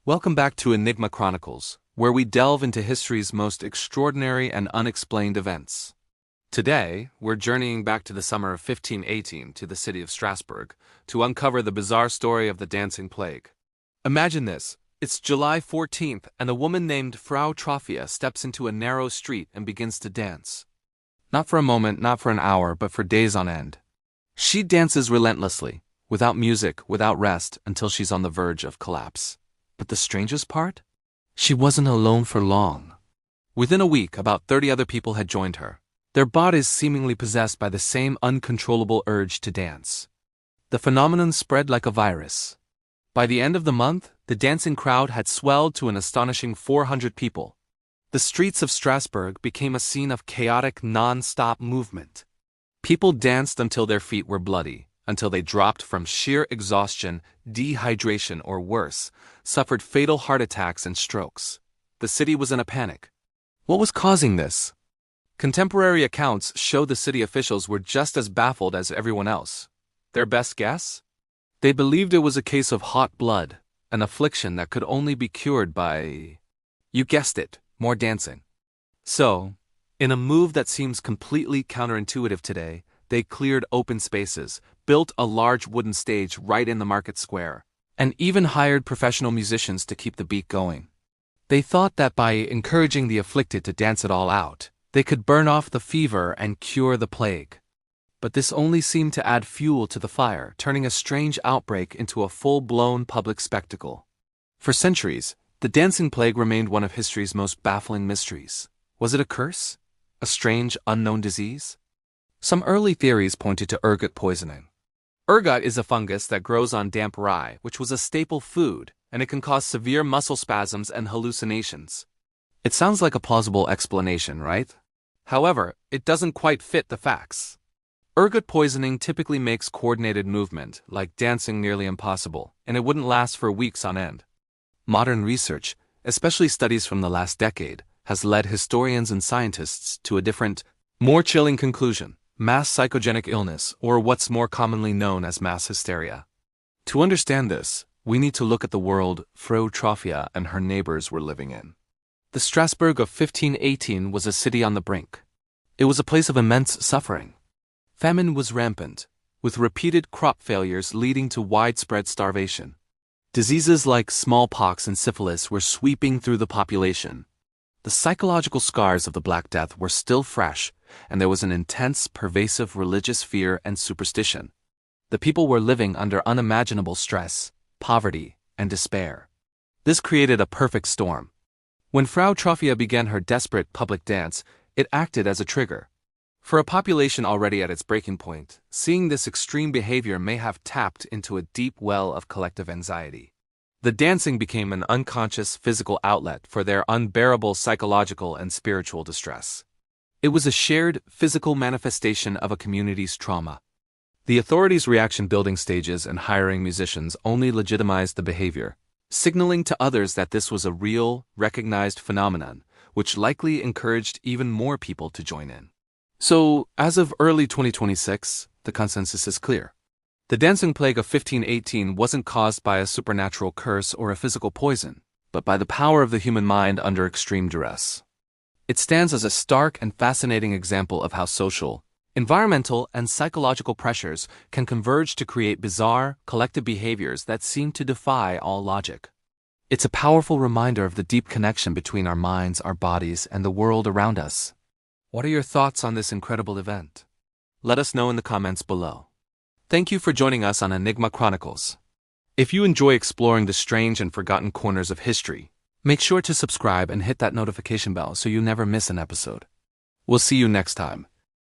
Welcome back to Enigma Chronicles, where we delve into history's most extraordinary and unexplained events. Today, we're journeying back to the summer of 1518 to the city of Strasbourg to uncover the bizarre story of the dancing plague. Imagine this. It's July 14th, and a woman named Frau Troffea steps into a narrow street and begins to dance. Not for a moment, not for an hour, but for days on end. She dances relentlessly, without music, without rest, until she's on the verge of collapse. But the strangest part? She wasn't alone for long. Within a week, about 30 other people had joined her, their bodies seemingly possessed by the same uncontrollable urge to dance. The phenomenon spread like a virus. By the end of the month, the dancing crowd had swelled to an astonishing 400 people. The streets of Strasbourg became a scene of chaotic, non-stop movement. People danced until their feet were bloody, until they dropped from sheer exhaustion, dehydration, or worse, suffered fatal heart attacks and strokes. The city was in a panic. What was causing this? Contemporary accounts show the city officials were just as baffled as everyone else. Their best guess? They believed it was a case of hot blood, an affliction that could only be cured by, you guessed it, more dancing. So, in a move that seems completely counterintuitive today, they cleared open spaces, built a large wooden stage right in the market square, and even hired professional musicians to keep the beat going. They thought that by encouraging the afflicted to dance it all out, they could burn off the fever and cure the plague. But this only seemed to add fuel to the fire, turning a strange outbreak into a full-blown public spectacle. For centuries, the dancing plague remained one of history's most baffling mysteries. Was it a curse? A strange, unknown disease? Some early theories pointed to ergot poisoning. Ergot is a fungus that grows on damp rye, which was a staple food, and it can cause severe muscle spasms and hallucinations. It sounds like a plausible explanation, right? However, it doesn't quite fit the facts. Ergot poisoning typically makes coordinated movement, like dancing, nearly impossible, and it wouldn't last for weeks on end. Modern research, especially studies from the last decade, has led historians and scientists to a different, more chilling conclusion: mass psychogenic illness, or what's more commonly known as mass hysteria. To understand this, we need to look at the world Frau Troffea and her neighbors were living in. The Strasbourg of 1518 was a city on the brink. It was a place of immense suffering. Famine was rampant, with repeated crop failures leading to widespread starvation. Diseases like smallpox and syphilis were sweeping through the population. The psychological scars of the Black Death were still fresh, and there was an intense, pervasive religious fear and superstition. The people were living under unimaginable stress, poverty, and despair. This created a perfect storm. When Frau Troffea began her desperate public dance, it acted as a trigger. For a population already at its breaking point, seeing this extreme behavior may have tapped into a deep well of collective anxiety. The dancing became an unconscious physical outlet for their unbearable psychological and spiritual distress. It was a shared physical manifestation of a community's trauma. The authorities' reaction, building stages and hiring musicians, only legitimized the behavior, signaling to others that this was a real, recognized phenomenon, which likely encouraged even more people to join in. So, as of early 2026, the consensus is clear. The dancing plague of 1518 wasn't caused by a supernatural curse or a physical poison, but by the power of the human mind under extreme duress. It stands as a stark and fascinating example of how social, environmental, and psychological pressures can converge to create bizarre, collective behaviors that seem to defy all logic. It's a powerful reminder of the deep connection between our minds, our bodies, and the world around us. What are your thoughts on this incredible event? Let us know in the comments below. Thank you for joining us on Enigma Chronicles. If you enjoy exploring the strange and forgotten corners of history, make sure to subscribe and hit that notification bell so you never miss an episode. We'll see you next time.